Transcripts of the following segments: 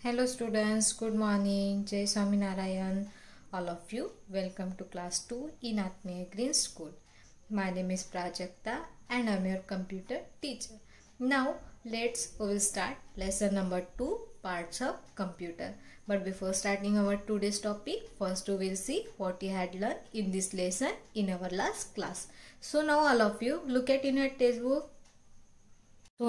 Hello students, good morning. Jai Swaminarayan. All of you, welcome to class 2 in Atmeya Green School. My name is Prajakta and I am your computer teacher. Now we will start lesson number 2, parts of computer. But before starting our today's topic, first we will see what you had learned in this lesson in our last class. So now all of you look at in your textbook. We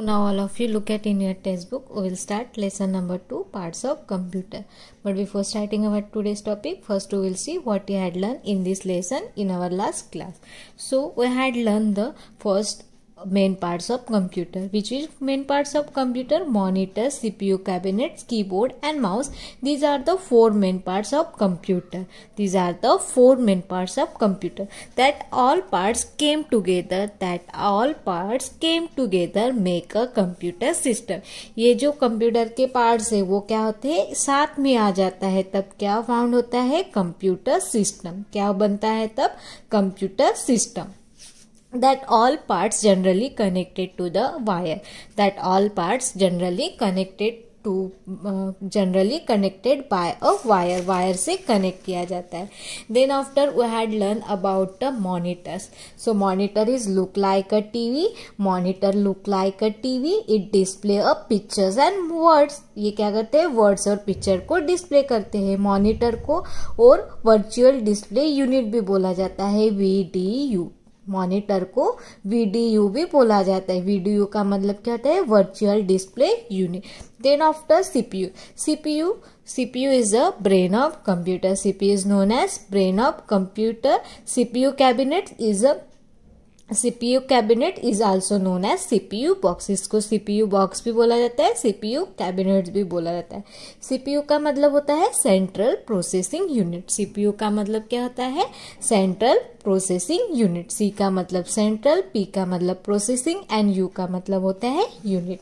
will start lesson number 2, parts of computer. But before starting our today's topic, first we will see what we had learned in this lesson in our last class. So we had learned the first main parts of computer, which is main parts of computer: monitor, CPU cabinets, keyboard and mouse. These are the four main parts of computer. That all parts came together make a computer system. ये जो computer के parts है वो क्या होते हैं, साथ में आ जाता है, तब क्या फाउंड होता है, कंप्यूटर सिस्टम. क्या बनता है तब, computer system. That all parts generally connected to the wire. Generally connected by a wire से connect किया जाता है. Then after we had learned about the monitors. So monitor is look like a TV. It display a pictures and words. ये क्या करते हैं, words और picture को डिस्प्ले करते हैं मॉनिटर को. और वर्चुअल डिस्प्ले यूनिट भी बोला जाता है, VDU. मॉनिटर को VDU भी बोला जाता है. VDU का मतलब क्या होता है, virtual display unit. Then after CPU is a brain of computer. CPU is known as brain of computer. CPU cabinet is also known as CPU box. इसको CPU box भी बोला जाता है, CPU cabinet भी बोला जाता है. CPU का मतलब होता है सेंट्रल प्रोसेसिंग यूनिट. CPU का मतलब क्या होता है, सेंट्रल प्रोसेसिंग यूनिट. C का मतलब सेंट्रल, P का मतलब प्रोसेसिंग एंड U का मतलब होता है unit.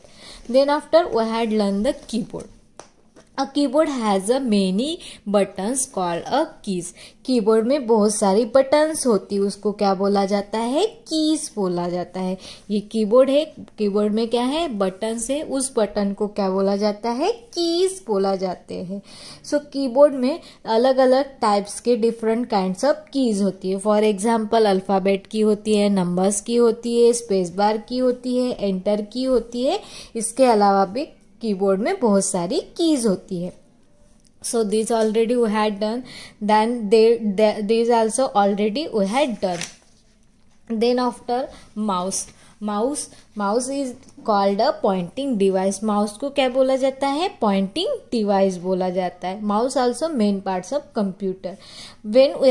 Then after we had learn the keyboard. A keyboard has a many buttons called a keys. Keyboard में बहुत सारी बटन्स होती है, उसको क्या बोला जाता है, कीज बोला जाता है. ये कीबोर्ड है, कीबोर्ड में क्या है, बटन्स है, उस बटन को क्या बोला जाता है, कीज बोला जाते हैं. सो कीबोर्ड में अलग अलग टाइप्स के डिफरेंट काइंड्स ऑफ कीज होती है. फॉर एग्जाम्पल अल्फाबेट की होती है, नंबर्स की होती है, स्पेस बार की होती है, एंटर की होती है. इसके अलावा भी कीबोर्ड में बहुत सारी कीज होती है. So these already we had done. Then these also already we had done. Then after mouse is called a pointing device. Mouse को क्या बोला जाता है, पॉइंटिंग डिवाइस बोला जाता है. Mouse also main parts of computer. When we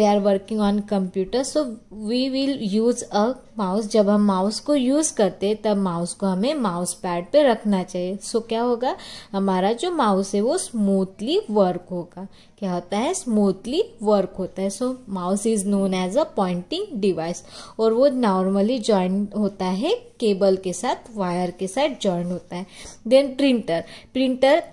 are working on computer, so we will use a mouse. जब हम माउस को यूज करते हैं तब माउस को हमें माउस पैड पे रखना चाहिए. सो क्या होगा, हमारा जो माउस है वो स्मूथली वर्क होगा. क्या होता है, स्मूथली वर्क होता है. So mouse is known as a pointing device. और वो नॉर्मली ज्वाइन होता है केबल के साथ, वायर के साथ ज्वाइन होता है. Then printer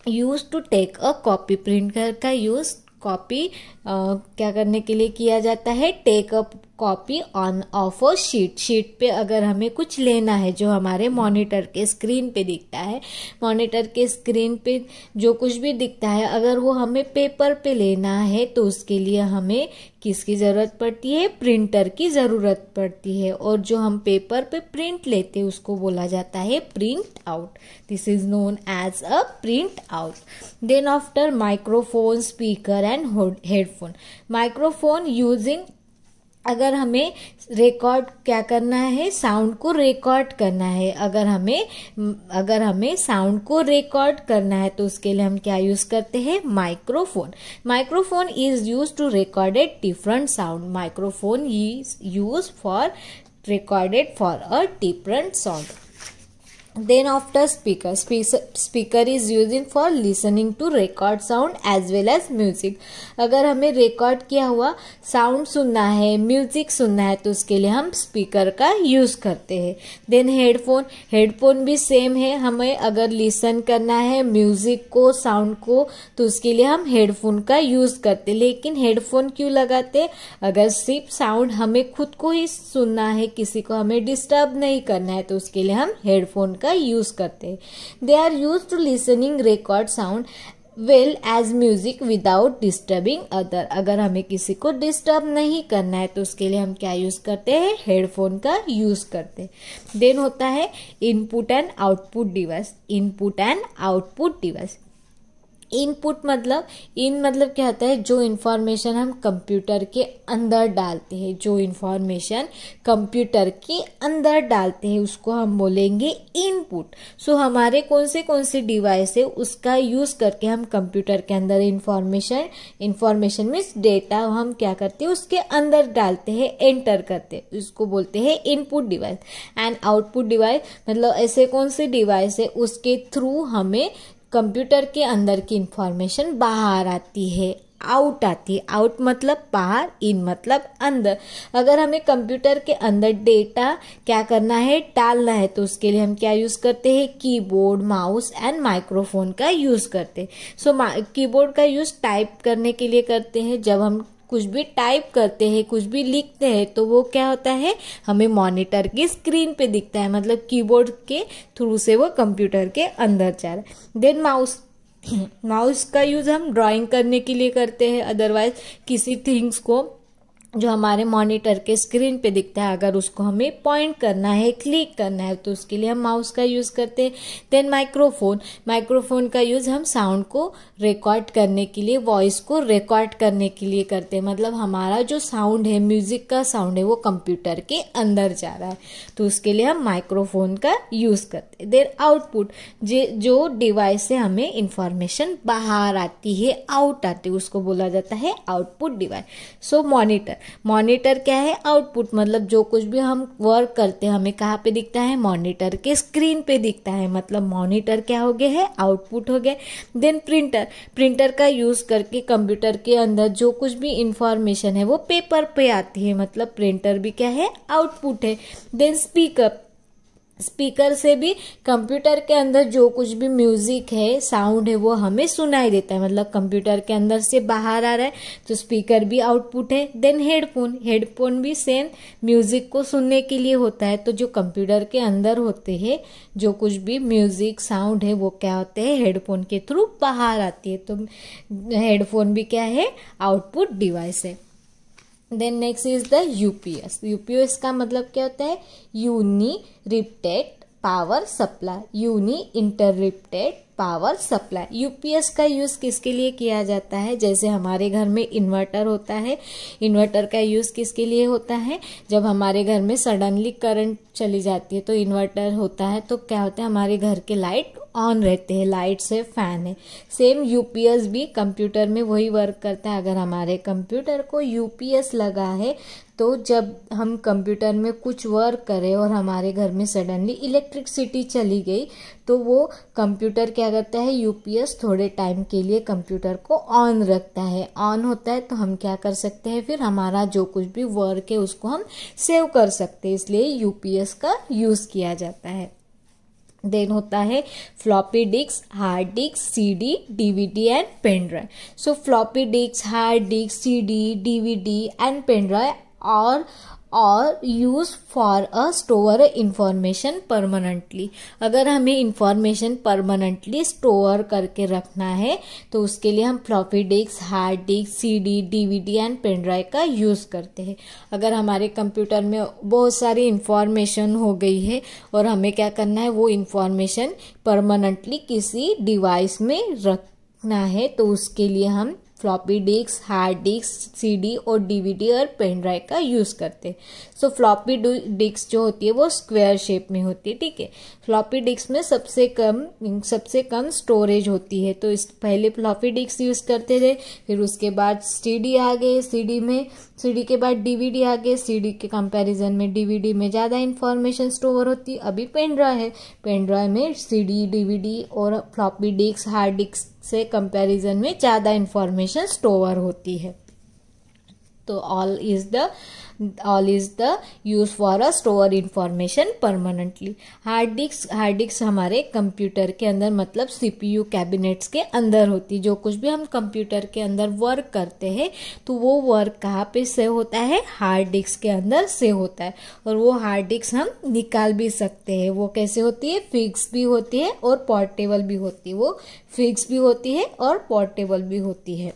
use to take a copy. Printer का यूज कॉपी क्या करने के लिए किया जाता है, take a copy on of a sheet पे अगर हमें कुछ लेना है जो हमारे मॉनिटर के स्क्रीन पे दिखता है. मॉनिटर के स्क्रीन पे जो कुछ भी दिखता है, अगर वो हमें पेपर पे लेना है तो उसके लिए हमें किसकी जरूरत पड़ती है, प्रिंटर की जरूरत पड़ती है. और जो हम पेपर पे प्रिंट लेते हैं उसको बोला जाता है print out. This is known as a print out. Then after microphone, speaker and headphone. Microphone using, अगर हमें रिकॉर्ड क्या करना है, साउंड को रिकॉर्ड करना है. अगर हमें साउंड को रिकॉर्ड करना है तो उसके लिए हम क्या यूज करते हैं, microphone is use to recorded different sound. Microphone is use for recorded for a different sound. Then after speaker is using for listening to record sound as well as music. अगर हमें record किया हुआ sound सुनना है, music सुनना है तो उसके लिए हम स्पीकर का यूज करते हैं. देन हेडफोन भी सेम है. हमें अगर लिसन करना है म्यूजिक को, साउंड को, तो उसके लिए हम हेडफोन का यूज करते. लेकिन हेडफोन क्यों लगाते, अगर सिर्फ साउंड हमें खुद को ही सुनना है, किसी को हमें डिस्टर्ब नहीं करना है, तो उसके लिए हम हेडफोन का यूज करते हैं। They are use to listening record sound well as music without disturbing other. अगर हमें किसी को डिस्टर्ब नहीं करना है तो उसके लिए हम क्या यूज करते हैं, हेडफोन का यूज करते हैं। देन होता है input and output device. Input and output device, input मतलब क्या होता है, जो इन्फॉर्मेशन हम कंप्यूटर के अंदर डालते हैं, जो इन्फॉर्मेशन कंप्यूटर के अंदर डालते हैं उसको हम बोलेंगे इनपुट। सो हमारे कौन से डिवाइस है उसका यूज करके हम कंप्यूटर के अंदर इन्फॉर्मेशन मीन्स डेटा हम क्या करते हैं उसके अंदर डालते हैं, एंटर करते हैं, उसको बोलते हैं input device. And output device मतलब ऐसे कौन से डिवाइस है उसके थ्रू हमें कंप्यूटर के अंदर की इंफॉर्मेशन बाहर आती है, आउट आती है। आउट मतलब बाहर, इन मतलब अंदर। अगर हमें कंप्यूटर के अंदर डेटा क्या करना है, डालना है, तो उसके लिए हम क्या यूज करते हैं, कीबोर्ड, माउस एंड माइक्रोफोन का यूज करते हैं। सो कीबोर्ड का यूज टाइप करने के लिए करते हैं। जब हम कुछ भी टाइप करते हैं, कुछ भी लिखते हैं तो वो क्या होता है, हमें मॉनिटर की स्क्रीन पे दिखता है, मतलब कीबोर्ड के थ्रू से वो कंप्यूटर के अंदर जा रहा है। देन माउस का यूज हम ड्राइंग करने के लिए करते हैं, अदरवाइज किसी थिंग्स को जो हमारे मॉनिटर के स्क्रीन पे दिखता है अगर उसको हमें पॉइंट करना है, क्लिक करना है तो उसके लिए हम माउस का यूज करते हैं। देन माइक्रोफोन का यूज हम साउंड को रिकॉर्ड करने के लिए, वॉइस को रिकॉर्ड करने के लिए करते हैं। मतलब हमारा जो साउंड है, म्यूजिक का साउंड है, वो कंप्यूटर के अंदर जा रहा है तो उसके लिए हम माइक्रोफोन का यूज करते हैं। देन आउटपुट, जो डिवाइस से हमें इंफॉर्मेशन बाहर आती है, आउट आती है, उसको बोला जाता है आउटपुट डिवाइस। सो मॉनिटर क्या है, आउटपुट मतलब जो कुछ भी हम वर्क करते हैं हमें कहाँ पे दिखता है, मॉनिटर के स्क्रीन पे दिखता है, मतलब मॉनिटर क्या हो गया है, आउटपुट हो गया। देन प्रिंटर का यूज करके कंप्यूटर के अंदर जो कुछ भी इंफॉर्मेशन है वो पेपर पे आती है, मतलब प्रिंटर भी क्या है, आउटपुट है। देन स्पीकर से भी कंप्यूटर के अंदर जो कुछ भी म्यूजिक है, साउंड है, वो हमें सुनाई देता है, मतलब कंप्यूटर के अंदर से बाहर आ रहा है तो स्पीकर भी आउटपुट है। देन हेडफोन भी सेम म्यूजिक को सुनने के लिए होता है, तो जो कंप्यूटर के अंदर होते हैं जो कुछ भी म्यूजिक साउंड है वो क्या होते हैं, हेडफोन के थ्रू बाहर आती है, तो हेडफोन भी क्या है, आउटपुट डिवाइस है। Then next is the UPS. UPS का मतलब क्या होता है, uninterrupted power supply, uninterrupted power supply. UPS का यूज किसके लिए किया जाता है, जैसे हमारे घर में इन्वर्टर होता है, इन्वर्टर का यूज किसके लिए होता है, जब हमारे घर में सडनली करंट चली जाती है तो इन्वर्टर होता है तो क्या होता है, हमारे घर के लाइट ऑन रहते हैं, लाइट से फैन है। सेम यूपीएस भी कंप्यूटर में वही वर्क करता है। अगर हमारे कंप्यूटर को यूपीएस लगा है तो जब हम कंप्यूटर में कुछ वर्क करें और हमारे घर में सडनली इलेक्ट्रिसिटी चली गई तो वो कंप्यूटर क्या करता है, यूपीएस थोड़े टाइम के लिए कंप्यूटर को ऑन रखता है। ऑन होता है तो हम क्या कर सकते हैं, फिर हमारा जो कुछ भी वर्क है उसको हम सेव कर सकते हैं, इसलिए यूपीएस का यूज किया जाता है। देन होता है floppy disk, hard disk, CD, DVD and pen drive. So floppy disk, hard disk, CD, DVD and pen drive are use for a store information permanently. अगर हमें इंफॉर्मेशन परमानेंटली स्टोर करके रखना है तो उसके लिए हम floppy disk, hard disk, CD, DVD and pen drive का यूज करते हैं। अगर हमारे कंप्यूटर में बहुत सारी इंफॉर्मेशन हो गई है और हमें क्या करना है, वो इंफॉर्मेशन परमानेंटली किसी डिवाइस में रखना है तो उसके लिए हम floppy disk, hard disk, CD और डीवीडी और पेन ड्राइव का यूज करते हैं। सो फ्लॉपी डिस्क जो होती है वो स्क्वायर शेप में होती है, ठीक है। फ्लॉपी डिस्क में सबसे कम स्टोरेज होती है, तो इस पहले फ्लॉपी डिस्क यूज करते थे, फिर उसके बाद सीडी आ गए, सीडी के बाद डीवीडी आ गए, सीडी के कंपैरिजन में डीवीडी में ज्यादा इंफॉर्मेशन स्टोर होती है। अभी पेन ड्राइव है, पेन ड्राइव में सीडी, डीवीडी और फ्लॉपी डिस्क, हार्ड डिस्क से कंपैरिजन में ज्यादा इंफॉर्मेशन स्टोर होती है। तो all is the use for a store information permanently. Hard disk हमारे कंप्यूटर के अंदर मतलब सीपीयू कैबिनेट्स के अंदर होती। जो कुछ भी हम कंप्यूटर के अंदर वर्क करते हैं तो वो वर्क कहाँ पे सेव होता है, हार्ड डिस्क के अंदर सेव होता है। और वो हार्ड डिस्क हम निकाल भी सकते हैं। वो कैसे होती है, फिक्स भी होती है और पोर्टेबल भी होती है। वो फिक्स भी होती है और पोर्टेबल भी होती है।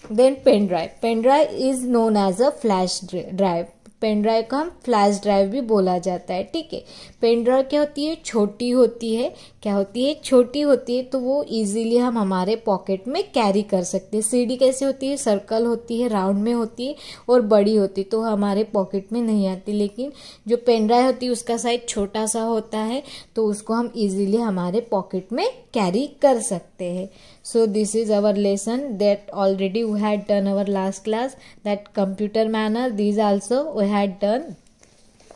Then pen drive is known as a flash drive. Pen drive को हम फ्लैश ड्राइव भी बोला जाता है, ठीक है। पेन ड्राइव क्या होती है, छोटी होती है। क्या होती है, छोटी होती है, तो वो इजीली हम हमारे पॉकेट में कैरी कर सकते हैं। सीडी कैसे होती है, सर्कल होती है, राउंड में होती है और बड़ी होती है, तो हमारे पॉकेट में नहीं आती। लेकिन जो पेन ड्राइव होती है उसका साइज छोटा सा होता है, तो उसको हम इजीली हमारे पॉकेट में कैरी कर सकते हैं। So this is our lesson that already we had done our last class, that computer manner. These also we had done.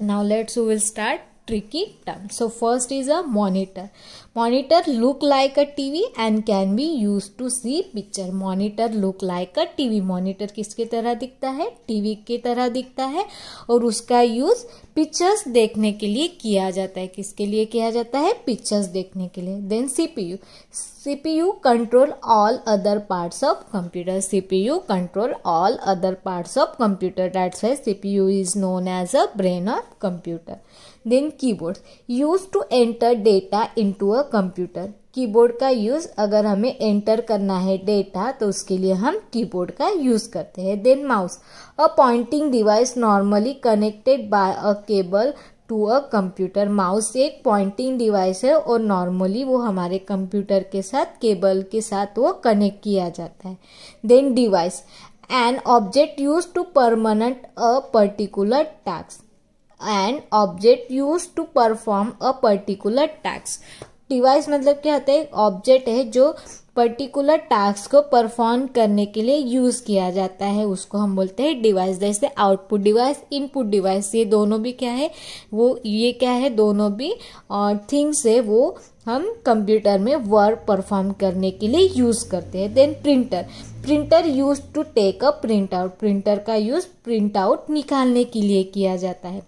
Now we will start tricky terms. So first is a monitor. Monitor look like a TV and can be used to see picture. Monitor look like a TV. Monitor किसकी तरह दिखता है, TV की तरह दिखता है और उसका यूज पिक्चर्स देखने के लिए किया जाता है। किसके लिए किया जाता है, पिक्चर्स देखने के लिए। Then CPU control all other parts of computer. CPU control all other parts of computer. That's why CPU is known as a brain of computer. Then keyboard used to enter data into a computer. Keyboard का use अगर हमें enter करना है data तो उसके लिए हम keyboard का यूज करते हैं। Then mouse a pointing device normally connected by a cable to a computer. Mouse एक पॉइंटिंग डिवाइस है और नॉर्मली वो हमारे कंप्यूटर के साथ केबल के साथ वो कनेक्ट किया जाता है। Then device an object use to permanent a particular task. An object use to perform a particular task. Device मतलब क्या होता है, ऑब्जेक्ट है जो पर्टिकुलर टास्क को परफॉर्म करने के लिए यूज किया जाता है, उसको हम बोलते हैं डिवाइस। जैसे आउटपुट डिवाइस, इनपुट डिवाइस, ये दोनों भी क्या है, वो ये क्या है, दोनों भी थिंग्स है, वो हम कंप्यूटर में वर्क परफॉर्म करने के लिए यूज करते हैं। Then printer use to take a print out. Printer का यूज प्रिंट आउट निकालने के लिए किया जाता है।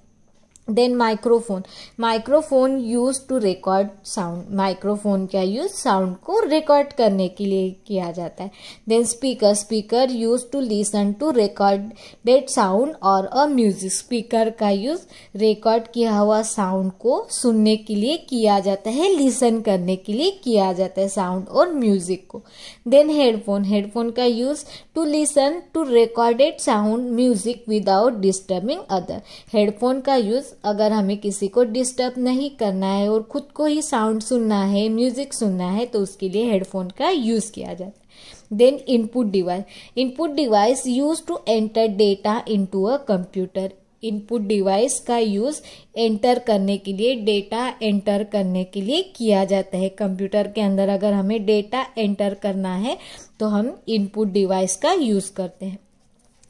Then microphone use to record sound. Microphone का यूज साउंड को रिकॉर्ड करने के लिए किया जाता है। Then speaker use to listen to recorded sound और अ म्यूजिक। स्पीकर का यूज रिकॉर्ड किया हुआ साउंड को सुनने के लिए किया जाता है, लिसन करने के लिए किया जाता है साउंड और म्यूजिक को। देन हेडफोन का use to listen to recorded sound music without disturbing other. Headphone का यूज अगर हमें किसी को डिस्टर्ब नहीं करना है और खुद को ही साउंड सुनना है, म्यूजिक सुनना है, तो उसके लिए हेडफोन का यूज किया जाता है। Then input device use to enter data into a computer. Input device का यूज एंटर करने के लिए, डेटा एंटर करने के लिए किया जाता है। कंप्यूटर के अंदर अगर हमें डेटा एंटर करना है तो हम इनपुट डिवाइस का यूज करते हैं।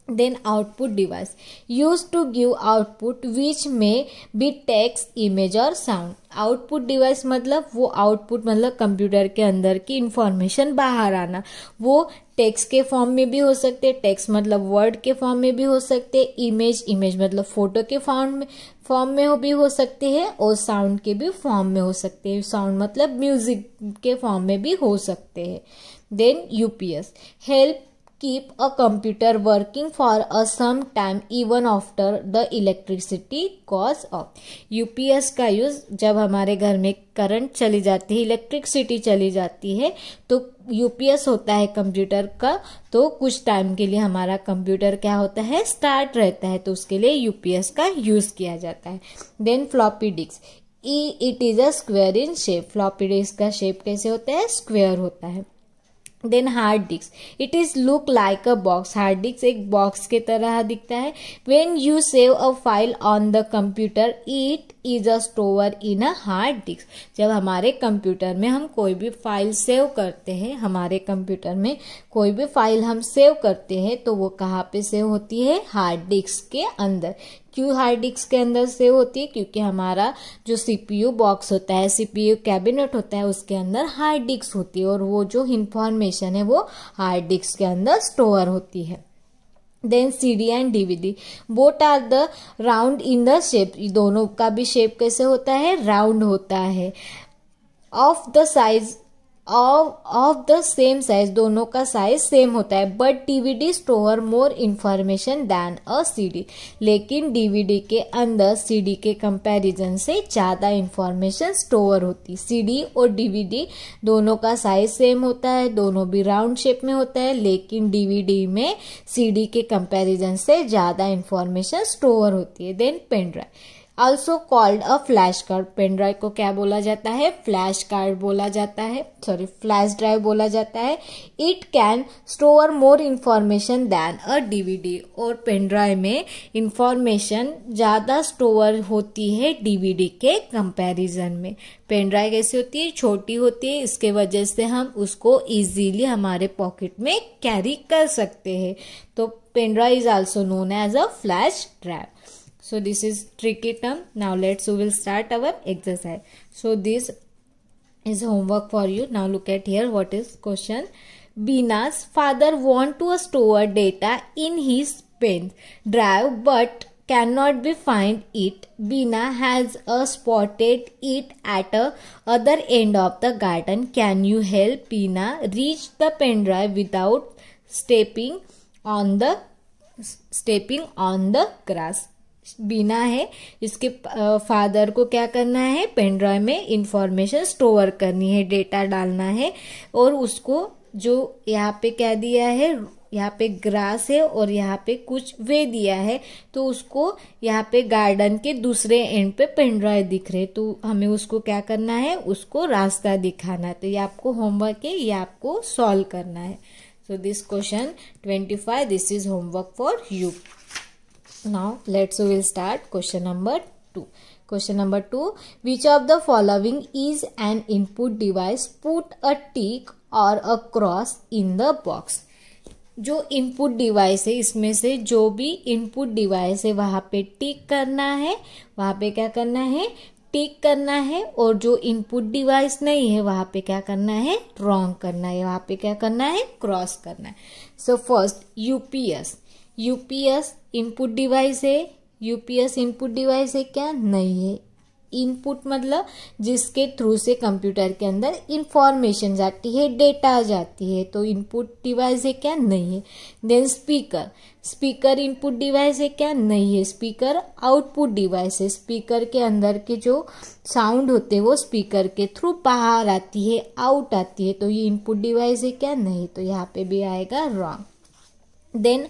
Then output device use to give output which may be text, image और साउंड। आउटपुट डिवाइस मतलब वो आउटपुट मतलब कंप्यूटर के अंदर की इंफॉर्मेशन बाहर आना। वो टेक्स्ट के फॉर्म में भी हो सकते, टेक्स्ट मतलब वर्ड के फॉर्म में भी हो सकते, इमेज मतलब फोटो के फॉर्म में भी हो सकते हैं और साउंड के भी फॉर्म में हो सकते हैं। साउंड मतलब म्यूजिक के फॉर्म में भी हो सकते हैं। Then UPS help keep a computer working for a some time even after the electricity goes off. UPS का यूज जब हमारे घर में करंट चली जाती है, इलेक्ट्रिसिटी चली जाती है, तो यूपीएस होता है कंप्यूटर का, तो कुछ टाइम के लिए हमारा कंप्यूटर क्या होता है, स्टार्ट रहता है, तो उसके लिए यूपीएस का यूज किया जाता है। Then floppy disk it is a square in shape. Floppy disk का शेप कैसे होता है, स्क्वायर होता है। Then hard disk it is look like a box. Hard disk एक बॉक्स के तरह दिखता है। When you save a file on the computer it is a store in a hard disk. जब हमारे कंप्यूटर में हम कोई भी फाइल सेव करते हैं, हमारे कंप्यूटर में कोई भी फाइल हम सेव करते हैं तो वो कहाँ पे सेव होती है, हार्ड डिस्क के अंदर। क्यों हार्ड डिस्क के अंदर सेव होती है? क्योंकि हमारा जो सीपीयू बॉक्स होता है, सीपीयू कैबिनेट होता है, उसके अंदर हार्ड डिस्क होती है और वो जो इंफॉर्मेशन है वो हार्ड डिस्क के अंदर स्टोर होती है। Then CD and DVD both are the round in the shape, दोनों का भी शेप कैसे होता है? राउंड होता है। Of the size of the same size, दोनों का साइज सेम होता है। But DVD store more information then a CD, लेकिन DVD के अंदर CD के कंपैरिजन से ज्यादा इंफॉर्मेशन स्टोर होती। CD और DVD दोनों का साइज सेम होता है, दोनों भी राउंड शेप में होता है, लेकिन DVD में CD के कंपैरिजन से ज्यादा इंफॉर्मेशन स्टोर होती है। Then pen drive also called a flash card, pen drive को क्या बोला जाता है? फ्लैश कार्ड बोला जाता है, सॉरी फ्लैश ड्राइव बोला जाता है। It can store more information then a DVD, और पेन ड्राइव में इंफॉर्मेशन ज्यादा स्टोर होती है DVD के कंपैरिजन में। पेन ड्राइव कैसी होती है? छोटी होती है, इसके वजह से हम उसको इजीली हमारे पॉकेट में कैरी कर सकते हैं। तो pen drive is also known as a flash drive. So this is tricky term. Now we will start our exercise. So this is homework for you. Now look at here. What is question? Bina's father want to store data in his pen drive but cannot be find it. Bina has spotted it at a other end of the garden. Can you help Bina reach the pen drive without stepping on the grass? बीना है, इसके father को क्या करना है? Pen drive में information store करनी है, data डालना है, और उसको जो यहाँ पे क्या दिया है, यहाँ पे ग्रास है और यहाँ पे कुछ वे दिया है, तो उसको यहाँ पे गार्डन के दूसरे एंड पे पेन ड्राइव दिख रहे, तो हमें उसको क्या करना है? उसको रास्ता दिखाना है। तो ये आपको होमवर्क है, ये आपको सॉल्व करना है। So this question 25, this is homework for you. Now we'll start question number 2. Question number 2. Which of the following is an input device? Put a tick or a cross in the box. जो input device है, इसमें से जो भी input device है वहां पे टिक करना है, वहां पे क्या करना है? टिक करना है, और जो इनपुट डिवाइस नहीं है वहां पे क्या करना है? रॉन्ग करना है, वहां पे क्या करना है? क्रॉस करना है. So first UPS input device है. यूपीएस इनपुट डिवाइस है क्या? नहीं है. इनपुट मतलब जिसके थ्रू से कंप्यूटर के अंदर इंफॉर्मेशन जाती है, डेटा जाती है, तो इनपुट डिवाइस है क्या? नहीं है. देन स्पीकर इनपुट डिवाइस है क्या? नहीं है. स्पीकर आउटपुट डिवाइस है. स्पीकर के अंदर के जो साउंड होते हैं वो स्पीकर के थ्रू बाहर आती है, आउट आती है, तो ये इनपुट डिवाइस है क्या? नहीं. तो यहाँ पे भी आएगा wrong. Then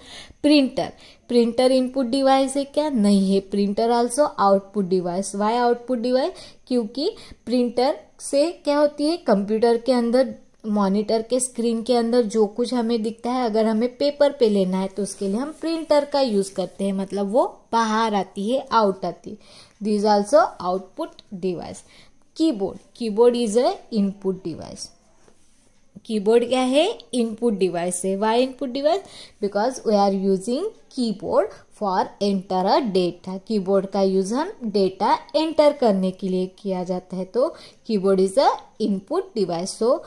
printer input device है क्या? नहीं है. Printer also output device. Why output device? क्योंकि प्रिंटर से क्या होती है? कंप्यूटर के अंदर, मॉनिटर के स्क्रीन के अंदर जो कुछ हमें दिखता है, अगर हमें पेपर पे लेना है तो उसके लिए हम प्रिंटर का यूज करते हैं, मतलब वो बाहर आती है, आउट आती है. This also output device. Keyboard is a input device. Keyboard क्या है? इनपुट डिवाइस है. Why input device? Because we are using keyboard for enter a data. Keyboard का यूज हम डेटा एंटर करने के लिए किया जाता है, तो keyboard is a input device. So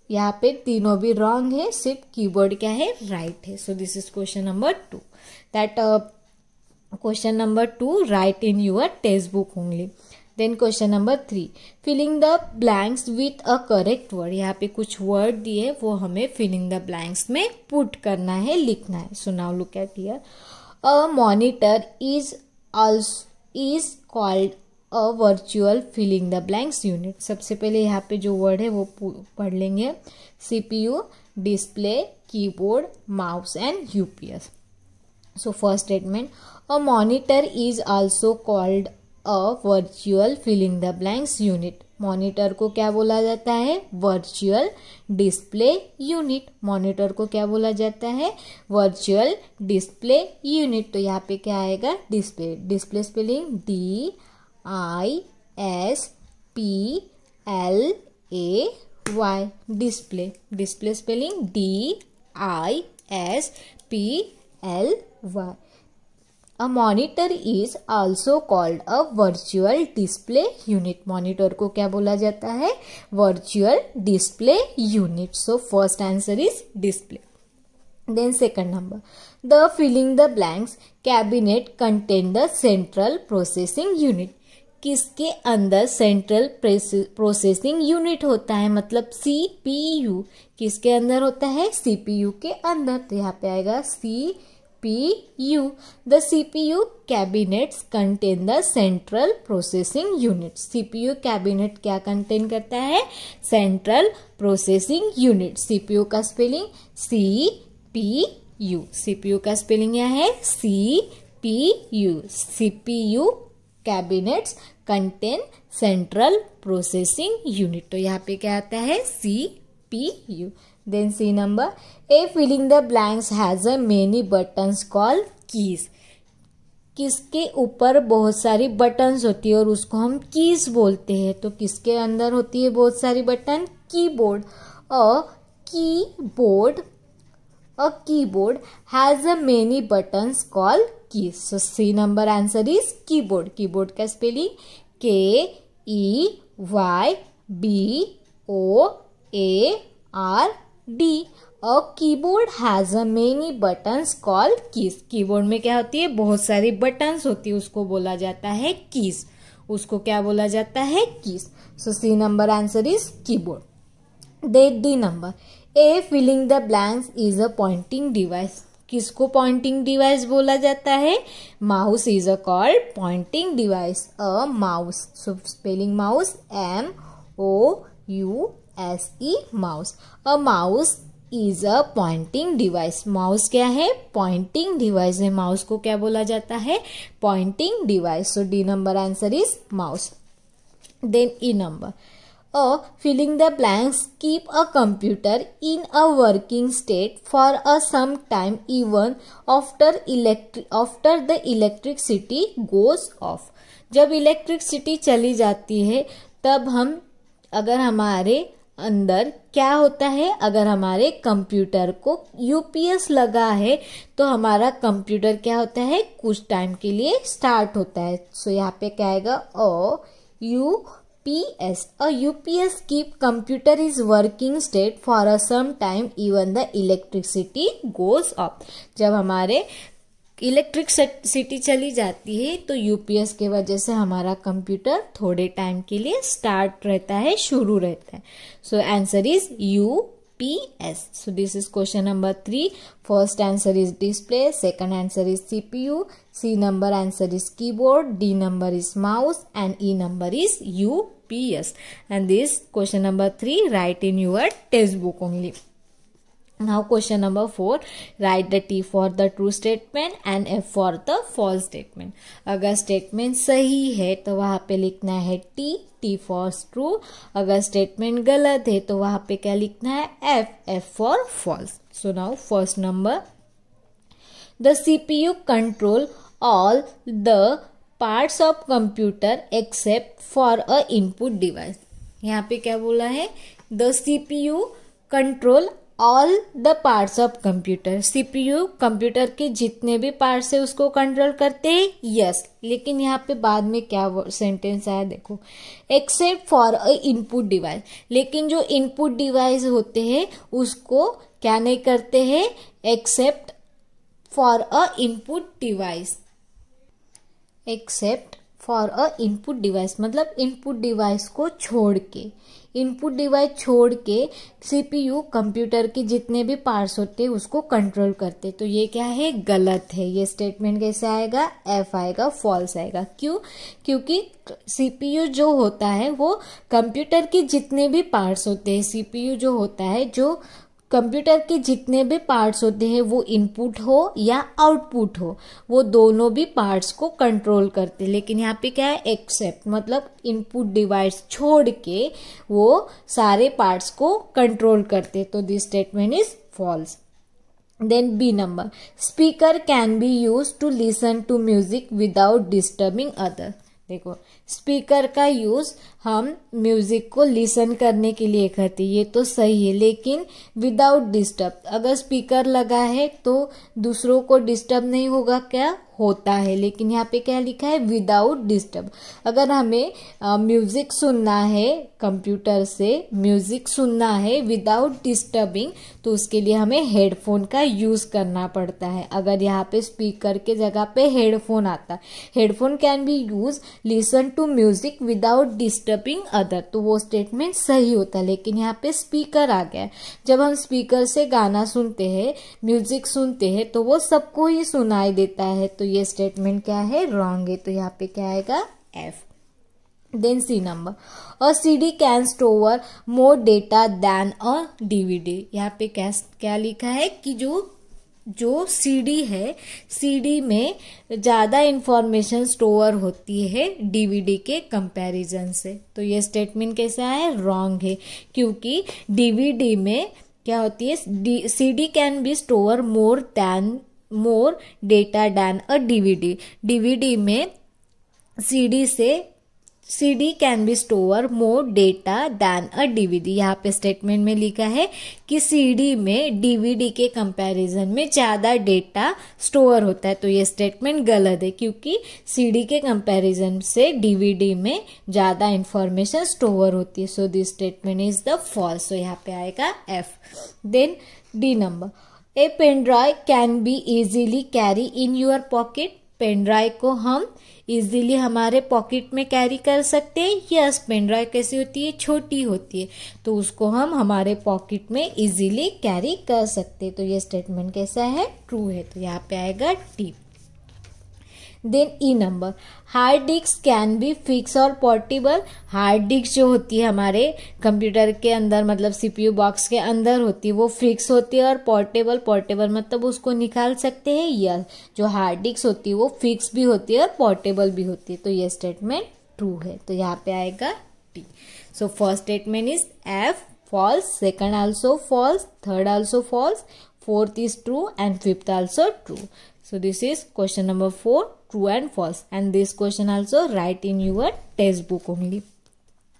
यहाँ पे तीनों भी रॉन्ग है, सिर्फ कीबोर्ड क्या है? राइट है. So this is question number 2. That question number 2 write in your text book only. Then question number 3, filling the blanks with a correct word. यहाँ पे कुछ वर्ड दिए, वो हमें फिलिंग द ब्लैंक्स में पुट करना है, लिखना है. So now look at here. A monitor is called a virtual filling the blanks unit. सबसे पहले यहाँ पे जो वर्ड है वो पढ़ लेंगे. CPU, display, keyboard, mouse and UPS. So first statement, a monitor is also called a virtual filling the blanks unit. Monitor को क्या बोला जाता है? Virtual display unit. मॉनिटर को क्या बोला जाता है? Virtual display unit. तो यहाँ पे क्या आएगा? Display spelling DISPLAY. Display spelling DISPLY. A monitor is also called a virtual display unit. Monitor को क्या बोला जाता है? Virtual display unit. So first answer is display. Then second number, the filling the blanks cabinet contain the central processing unit. किसके अंदर central processing unit होता है? मतलब CPU किसके अंदर होता है? CPU के अंदर। तो यहाँ पे आएगा CPU। The CPU cabinets contain the central processing unit. CPU cabinet क्या कंटेन करता है? Central processing unit. CPU का स्पेलिंग CPU। CPU का स्पेलिंग क्या है? CPU। CPU cabinets contain central processing unit. तो यहाँ पे क्या आता है? CPU। Then C number, a filling the blanks has a many buttons called keys. किसके ऊपर बहुत सारी बटन्स होती है और उसको हम कीज बोलते हैं। तो किसके अंदर होती है बहुत सारी button? Keyboard. A keyboard has a many buttons called keys. So C number answer is keyboard. Keyboard का spelling KEYBOARD. A keyboard has a many buttons called keys. Keyboard में क्या होती है? बहुत सारी buttons होती है, उसको बोला जाता है keys. उसको क्या बोला जाता है? keys. So C number answer is keyboard. Then D number, A filling the blanks is a pointing device. किसको पॉइंटिंग डिवाइस बोला जाता है? Mouse is a called pointing device. A mouse, so spelling mouse MOUSE, mouse. A mouse is a pointing device. Mouse क्या है? Pointing device है। Mouse को क्या बोला जाता है? Pointing device. So D number answer is mouse. Then E number, filling the blanks keep a computer in a working state for a some time even after the electricity goes off. जब electricity चली जाती है तब हम, अगर हमारे अंदर क्या होता है, अगर हमारे कंप्यूटर को यूपीएस लगा है तो हमारा कंप्यूटर क्या होता है? कुछ टाइम के लिए स्टार्ट होता है। सो यहाँ पे क्या आएगा? UPS. A UPS keep computer is working state for a some time even the electricity goes off. जब हमारे इलेक्ट्रिसिटी चली जाती है तो यूपीएस के वजह से हमारा कंप्यूटर थोड़े टाइम के लिए स्टार्ट रहता है, शुरू रहता है। So answer is UPS. So this is question number 3. First answer is display, second answer is CPU, C number answer is keyboard, D number is mouse, and E number is UPS. And this question number 3 write in your textbook only. Now question number 4, write the T for the true statement and F for the false statement. अगर statement सही है तो वहां पे लिखना है T for true. अगर statement गलत है तो वहां पे क्या लिखना है? F for false. So now first number, the CPU control all the parts of computer except for a input device. यहाँ पे क्या बोला है? The CPU control all the parts of computer. CPU computer के जितने भी पार्ट्स है उसको कंट्रोल करते हैं, यस। लेकिन यहाँ पे बाद में क्या सेंटेंस आया देखो, except for a input device. लेकिन जो इनपुट डिवाइस होते हैं उसको क्या नहीं करते हैं? Except for a input device. Except for a input device मतलब इनपुट डिवाइस को छोड़ के, इनपुट डिवाइस छोड़ के सीपीयू कंप्यूटर के जितने भी पार्ट्स होते हैं उसको कंट्रोल करते। तो ये क्या है? गलत है। ये स्टेटमेंट कैसे आएगा? एफ आएगा, फॉल्स आएगा। क्यों? क्योंकि सीपीयू जो होता है वो कंप्यूटर के जितने भी पार्ट्स होते हैं, सीपीयू जो होता है, जो कंप्यूटर के जितने भी पार्ट्स होते हैं वो इनपुट हो या आउटपुट हो, वो दोनों भी पार्ट्स को कंट्रोल करते। लेकिन यहाँ पे क्या है? एक्सेप्ट मतलब इनपुट डिवाइस छोड़ के वो सारे पार्ट्स को कंट्रोल करते। तो this statement is false. Then B number, speaker can be use to listen to music without disturbing other. देखो स्पीकर का यूज हम म्यूजिक को लिसन करने के लिए करते हैं, ये तो सही है, लेकिन विदाउट डिस्टर्ब। अगर स्पीकर लगा है तो दूसरों को डिस्टर्ब नहीं होगा क्या? होता है, लेकिन यहाँ पे क्या लिखा है? Without disturb. अगर हमें म्यूजिक सुनना है, कंप्यूटर से म्यूजिक सुनना है विदाउट डिस्टर्बिंग, तो उसके लिए हमें हेडफोन का यूज करना पड़ता है। अगर यहाँ पे स्पीकर के जगह पे हेडफोन आता, headphone can be use listen to music without disturbing other, तो वो स्टेटमेंट सही होता है। लेकिन यहाँ पे स्पीकर आ गया, जब हम स्पीकर से गाना सुनते हैं, म्यूजिक सुनते हैं, तो वो सबको ही सुनाई देता है, तो ये स्टेटमेंट क्या है? रॉन्ग है। तो यहाँ पे क्या आएगा? F. Then C number, a CD can store more data than a DVD. यहाँ पे क्या लिखा है कि जो सीडी है, सीडी में ज्यादा इंफॉर्मेशन स्टोर होती है डीवीडी के कंपैरिजन से। तो ये स्टेटमेंट कैसा है? रॉन्ग है, क्योंकि डीवीडी में क्या होती है? CD can be store more data than a DVD. DVD में CD can be store more data than a DVD. यहाँ पे स्टेटमेंट में लिखा है कि सीडी में डीवीडी के कंपैरिजन में ज्यादा डेटा स्टोर होता है, तो ये स्टेटमेंट गलत है, क्योंकि सीडी के कंपैरिजन से डीवीडी में ज्यादा इंफॉर्मेशन स्टोर होती है। So this statement is the false. So यहाँ पे आएगा F. Then D number, A pen drive can be easily carry in your pocket. Pen drive को हम इजीली हमारे पॉकेट में कैरी कर सकते हैं। यस, पेन ड्राइव कैसी होती है? छोटी होती है, तो उसको हम हमारे पॉकेट में इजीली कैरी कर सकते हैं। तो ये स्टेटमेंट कैसा है? ट्रू है। तो यहाँ पे आएगा T. Then E number, hard disk can be fix और पोर्टेबल। हार्ड डिस्क जो होती है हमारे कंप्यूटर के अंदर, मतलब सीपीयू बॉक्स के अंदर होती है, वो फिक्स होती है, और पोर्टेबल मतलब उसको निकाल सकते हैं। यस, जो हार्ड डिस्क होती है वो फिक्स भी होती है और पोर्टेबल भी होती है। तो ये स्टेटमेंट ट्रू है। तो यहाँ पे आएगा T. So first statement is F, false, second also false, third also false, fourth is true and fifth also true. So this is question number 4, true and false, and this question also write in your textbook only.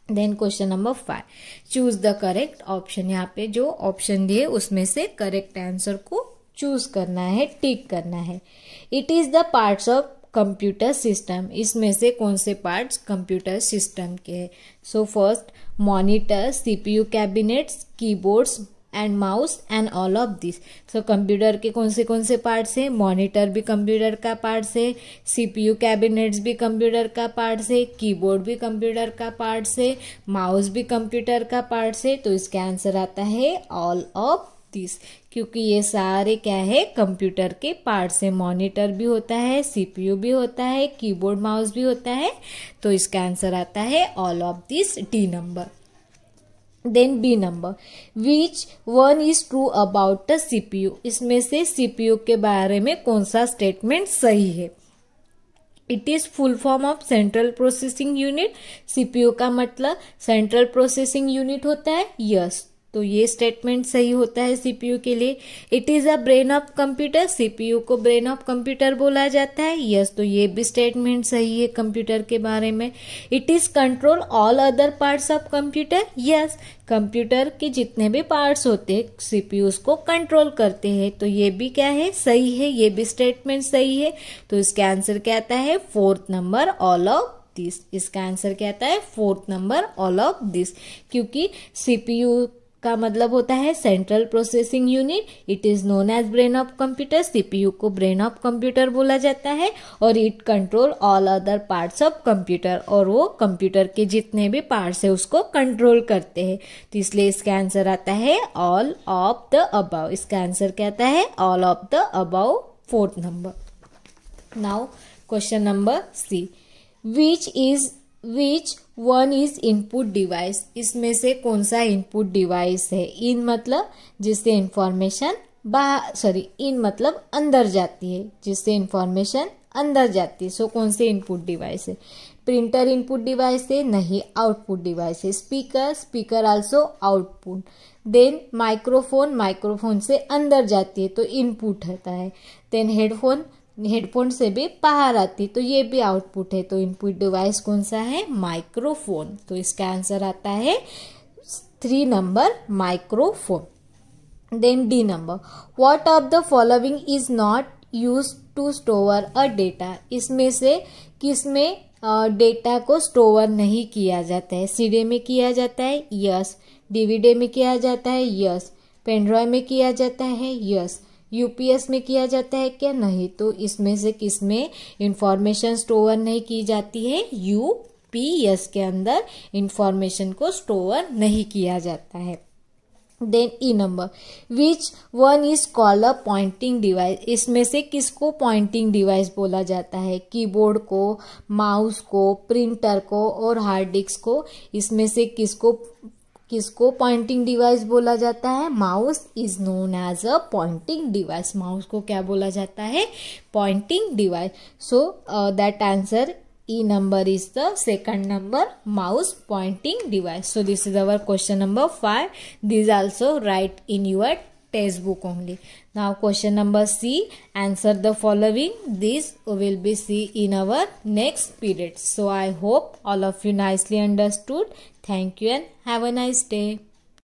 Then question number 5, choose the correct option. यहाँ पे जो option दिए उसमें से correct answer को choose करना है, टिक करना है। It is the parts of computer system. इसमें से कौन से पार्ट्स कंप्यूटर सिस्टम के हैं? So first, monitor, CPU cabinets, keyboards and mouse and all of this. So computer के कौन से पार्ट्स है? मॉनिटर भी कंप्यूटर का पार्ट्स है, सीपीयू कैबिनेट्स भी कंप्यूटर का पार्ट्स है, कीबोर्ड भी कंप्यूटर का पार्ट्स है, माउस भी कंप्यूटर का पार्ट्स है। तो इसका आंसर आता है ऑल ऑफ दिस, क्योंकि ये सारे क्या है? कंप्यूटर के पार्ट्स है। मॉनिटर भी होता है, सीपीयू भी होता है, कीबोर्ड माउस भी होता है। तो इसका आंसर आता है all of this, D number. Then B number, which one is true about the CPU. इसमें से सीपीयू के बारे में कौन सा स्टेटमेंट सही है? It is full form of central processing unit. CPU का मतलब सेंट्रल प्रोसेसिंग यूनिट होता है। यस, तो ये स्टेटमेंट सही होता है सीपीयू के लिए। It is a brain of computer. CPU को ब्रेन ऑफ कंप्यूटर बोला जाता है। यस, तो ये भी स्टेटमेंट सही है कंप्यूटर के बारे में। It is control all other parts of computer. Yes, computer के जितने भी पार्ट्स होते हैं सीपीयू उसको कंट्रोल करते हैं। तो ये भी क्या है? सही है, ये भी स्टेटमेंट सही है। तो इसका आंसर क्या आता है? Fourth number, all of this. इसका आंसर क्या आता है? Fourth number, all of this, क्योंकि सीपीयू का मतलब होता है central processing unit. It is known as brain of computer. CPU को ब्रेन ऑफ कंप्यूटर बोला जाता है, और it control all other parts of computer, और वो कंप्यूटर के जितने भी पार्ट्स है उसको कंट्रोल करते हैं। तो इसलिए इसका आंसर आता है ऑल ऑफ द अबव। इसका आंसर क्या आता है? All of the above, fourth number. Now question number C, which one is input device. इसमें से कौन सा इनपुट डिवाइस है? इन मतलब जिससे इंफॉर्मेशन इन मतलब अंदर जाती है, जिससे इंफॉर्मेशन अंदर जाती है। सो कौन से इनपुट डिवाइस है? प्रिंटर इनपुट डिवाइस है? नहीं, आउटपुट डिवाइस है। Speaker also output. Then microphone से अंदर जाती है तो इनपुट होता है। देन हेडफोन हेडफोन से भी बाहर आती, तो ये भी आउटपुट है। तो इनपुट डिवाइस कौन सा है? माइक्रोफोन। तो इसका आंसर आता है 3 number, microphone. Then D number, what of the following is not use to store a data? इसमें से किसमें डेटा को स्टोर नहीं किया जाता है? सीडी में किया जाता है, यस। डीवीडी में किया जाता है, यस। पेनड्राइव में किया जाता है, यस। यूपीएस में किया जाता है क्या? नहीं। तो इसमें से किसमें इंफॉर्मेशन स्टोर नहीं की जाती है? यूपीएस के अंदर इंफॉर्मेशन को स्टोर नहीं किया जाता है। Then E number, which one is called a pointing device? इसमें से किसको पॉइंटिंग डिवाइस बोला जाता है? कीबोर्ड को, माउस को, प्रिंटर को और हार्ड डिस्क को। इसमें से किसको पॉइंटिंग डिवाइस बोला जाता है? Mouse is known as a pointing device. Mouse को क्या बोला जाता है? Pointing device. So that answer E number is the second number, mouse pointing device. So this is our question number 5. These also write in your textbook only. Now question number C, answer the following. This will be see in our next period. So I hope all of you nicely understood. Thank you and have a nice day.